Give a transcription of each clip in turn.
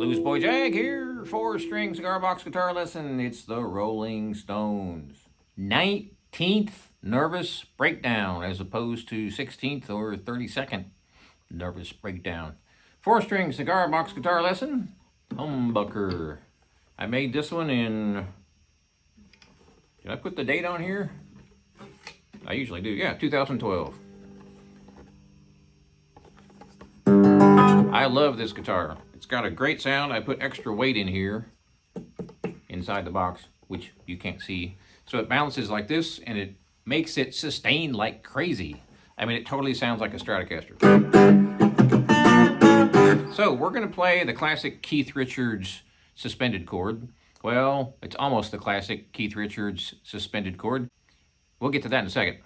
Bluesboy Jag here, 4-string cigar box guitar lesson. It's the Rolling Stones. 19th nervous breakdown as opposed to 16th or 32nd nervous breakdown. 4-string cigar box guitar lesson, humbucker. I made this one in, did I put the date on here? I usually do, yeah, 2012. I love this guitar. It's got a great sound. I put extra weight in here inside the box, which you can't see. So it balances like this and it makes it sustain like crazy. I mean, it totally sounds like a Stratocaster. So we're gonna play the classic Keith Richards suspended chord. Well, it's almost the classic Keith Richards suspended chord. We'll get to that in a second.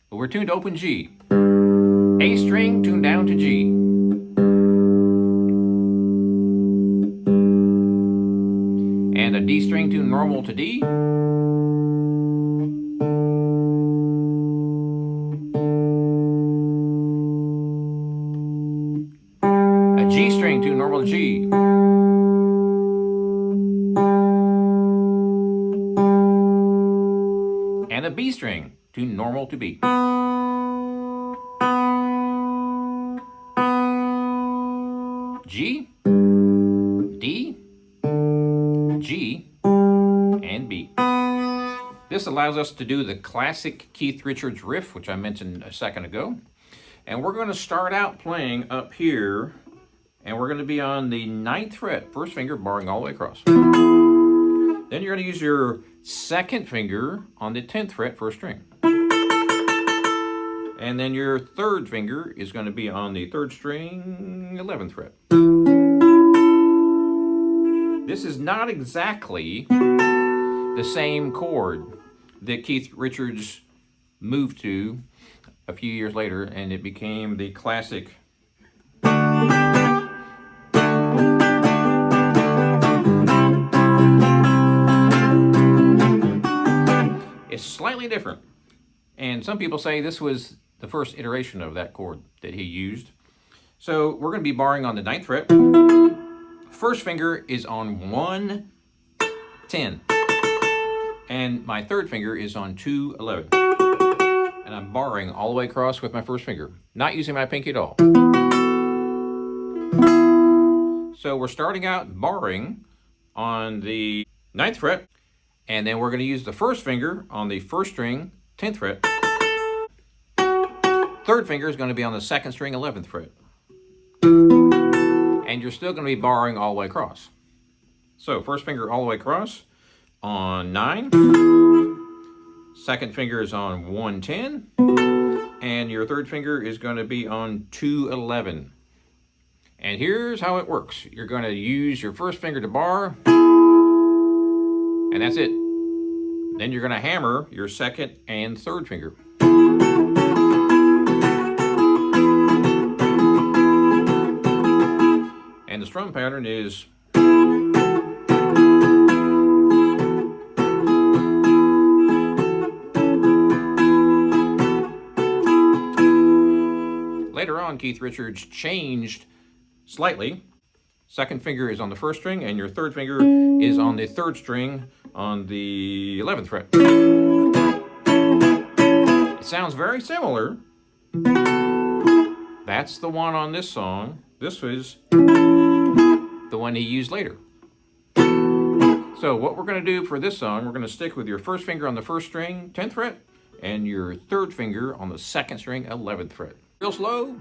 But we're tuned to open G. A string tuned down to G. And a D string tuned normal to D. A G string tuned normal to G. And a B string tuned normal to B. G, D, G, and B. This allows us to do the classic Keith Richards riff, which I mentioned a second ago. And we're going to start out playing up here, and we're going to be on the 9th fret, first finger, barring all the way across. Then you're going to use your second finger on the 10th fret, first string. And then your third finger is going to be on the 3rd string, 11th fret. This is not exactly the same chord that Keith Richards moved to a few years later, and it became the classic It's slightly different. And some people say this was the first iteration of that chord that he used. So we're going to be barring on the 9th fret. First finger is on 1, 10. And my third finger is on 2, 11. And I'm barring all the way across with my first finger, not using my pinky at all. So we're starting out barring on the 9th fret, and then we're going to use the first finger on the 1st string, 10th fret. Third finger is going to be on the 2nd string, 11th fret. And you're still going to be barring all the way across. So first finger all the way across on 9. Second finger is on 110. And your third finger is going to be on 211. And here's how it works. You're going to use your first finger to bar. And that's it. Then you're going to hammer your second and third finger. And the strum pattern is later on, Keith Richards changed slightly. Second finger is on the 1st string, and your third finger is on the 3rd string on the 11th fret. It sounds very similar. That's the one on this song. This was the one he used later. So what we're going to do for this song, we're going to stick with your first finger on the 1st string, 10th fret, and your third finger on the 2nd string, 11th fret. Real slow.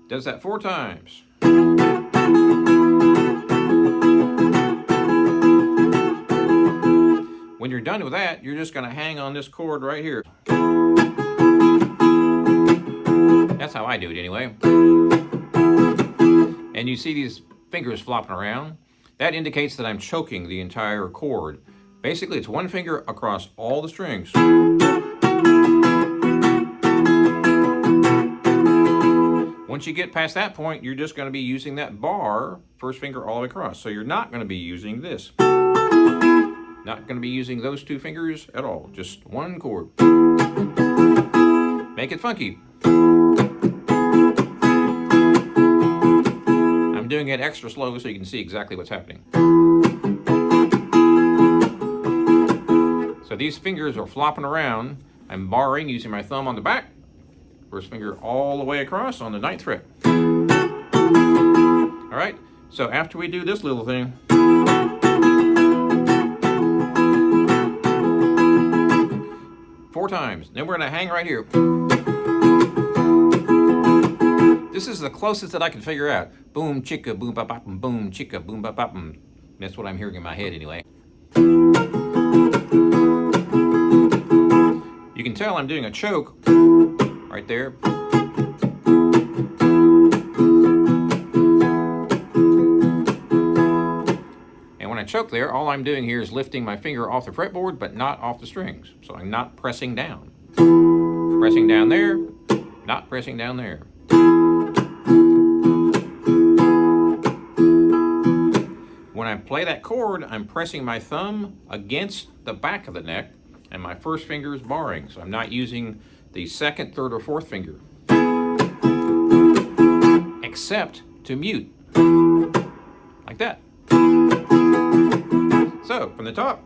Does that 4 times. When you're done with that, you're just going to hang on this chord right here. That's how I do it anyway. And you see these fingers flopping around. That indicates that I'm choking the entire chord. Basically, it's one finger across all the strings. Once you get past that point, you're just going to be using that bar, first finger all the way across. So you're not going to be using this. Not going to be using those two fingers at all, just one chord. Make it funky. I'm doing it extra slow so you can see exactly what's happening. So these fingers are flopping around. I'm barring using my thumb on the back. First finger all the way across on the 9th fret. All right, so after we do this little thing, 4 times. Then we're going to hang right here. This is the closest that I can figure out. Boom, chicka, boom, bop, bop, boom, chicka, boom, bop, bop. That's what I'm hearing in my head anyway. You can tell I'm doing a choke right there. And when I choke there, all I'm doing here is lifting my finger off the fretboard, but not off the strings. So I'm not pressing down. Pressing down there, not pressing down there. When I play that chord, I'm pressing my thumb against the back of the neck, and my first finger is barring, so I'm not using the 2nd, 3rd, or 4th finger, except to mute, like that. So, from the top.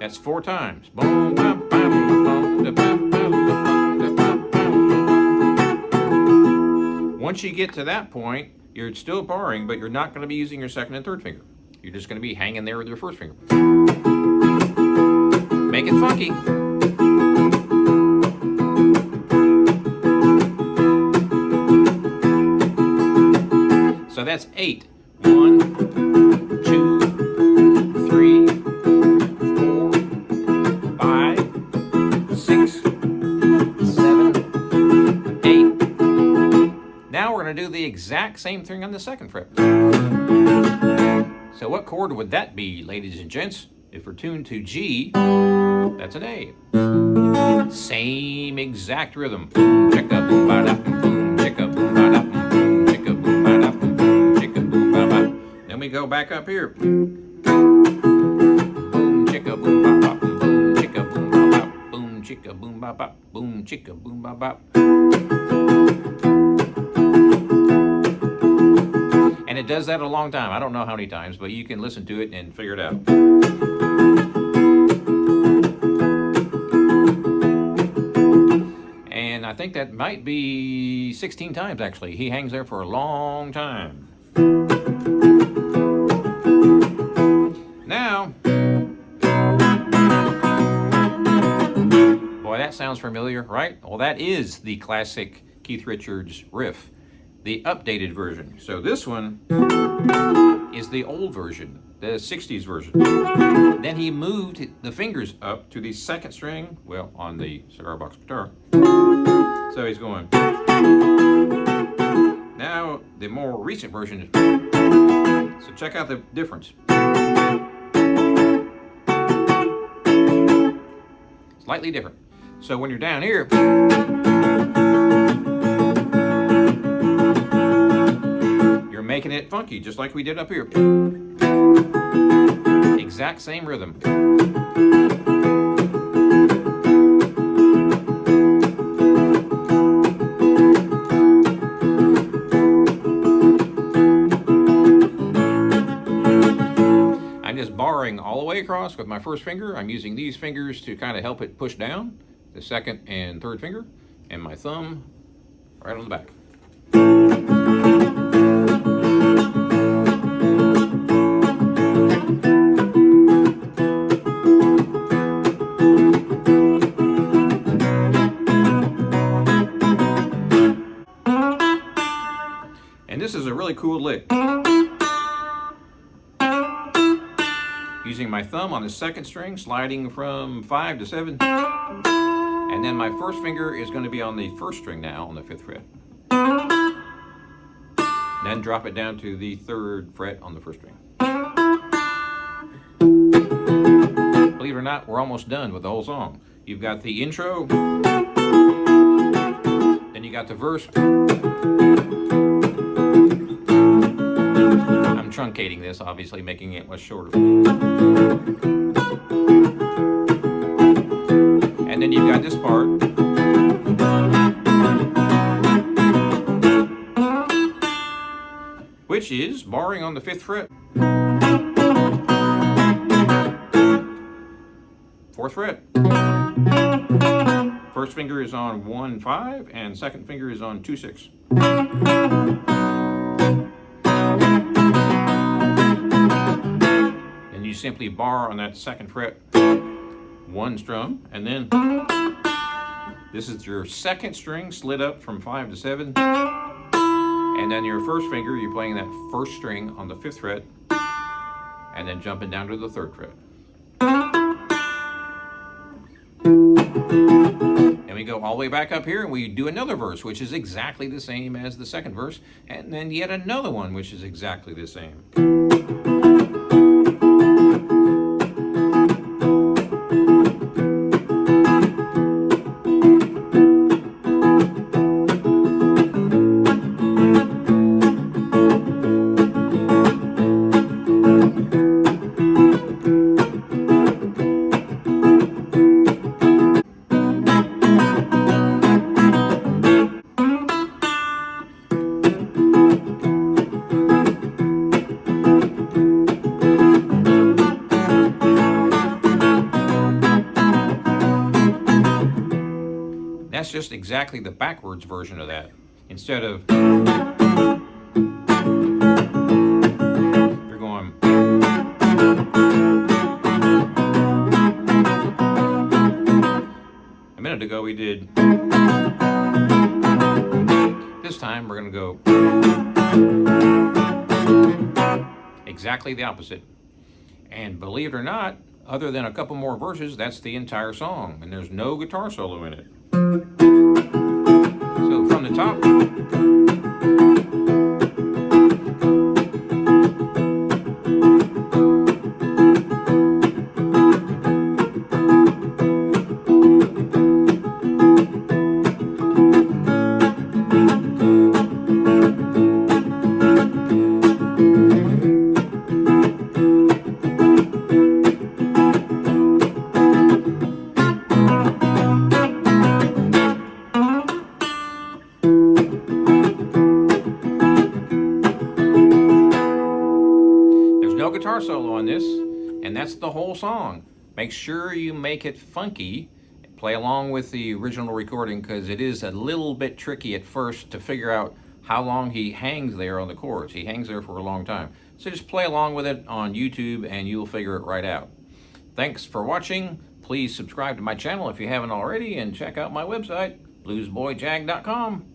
That's 4 times. Boom, bam, bam, boom, da, bam, bam, da, bam, bam. Once you get to that point, you're still barring, but you're not going to be using your 2nd and 3rd finger. You're just going to be hanging there with your 1st finger. Make it funky. So that's 8. 1, 2, 3, 4, 5, 6, 7, 8. Now we're going to do the exact same thing on the 2nd fret. So what chord would that be, ladies and gents? If we're tuned to G, that's an A. Same exact rhythm. Boom, chicka, boom, ba da, boom, chicka, boom, ba da, boom, chicka, boom, ba da, boom, chicka, boom, ba ba. Then we go back up here. Boom, chicka, boom, ba ba, boom, chicka, boom, ba ba, boom, chicka, boom, ba ba, boom, chicka, boom, ba ba. And it does that a long time. I don't know how many times, but you can listen to it and figure it out. And I think that might be 16 times, actually. He hangs there for a long time. Now, boy, that sounds familiar, right? Well, that is the classic Keith Richards riff. The updated version. So this one is the old version, the 60s version. Then he moved the fingers up to the 2nd string, well, on the cigar box guitar. So he's going. Now, the more recent version is. So check out the difference. Slightly different. So when you're down here, making it funky, just like we did up here. Exact same rhythm. I'm just barring all the way across with my 1st finger. I'm using these fingers to kind of help it push down, the 2nd and 3rd finger, and my thumb right on the back. This is a really cool lick. Using my thumb on the 2nd string, sliding from 5 to 7. And then my 1st finger is going to be on the 1st string now, on the 5th fret. Then drop it down to the 3rd fret on the 1st string. Believe it or not, we're almost done with the whole song. You've got the intro, then you got the verse. I'm truncating this, obviously, making it much shorter. And then you've got this part. Which is barring on the 5th fret. 4th fret. First finger is on 1-5 and second finger is on 2-6. And you simply bar on that 2nd fret 1 strum, and then this is your 2nd string slid up from 5 to 7. And then your 1st finger, you're playing that 1st string on the 5th fret, and then jumping down to the 3rd fret. And we go all the way back up here and we do another verse, which is exactly the same as the 2nd verse, and then yet another one which is exactly the same. That's just exactly the backwards version of that. Instead of, you're going, a minute ago we did, this time we're going to go exactly the opposite. And believe it or not, other than a couple more verses, that's the entire song, and there's no guitar solo in it. So from the top, no guitar solo on this, and that's the whole song. Make sure you make it funky. Play along with the original recording, because it is a little bit tricky at first to figure out how long he hangs there on the chords. He hangs there for a long time. So just play along with it on YouTube and you'll figure it right out. Thanks for watching. Please subscribe to my channel if you haven't already, and check out my website, bluesboyjag.com.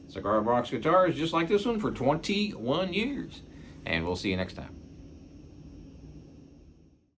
Cigar box guitars just like this one for 21 years. And we'll see you next time.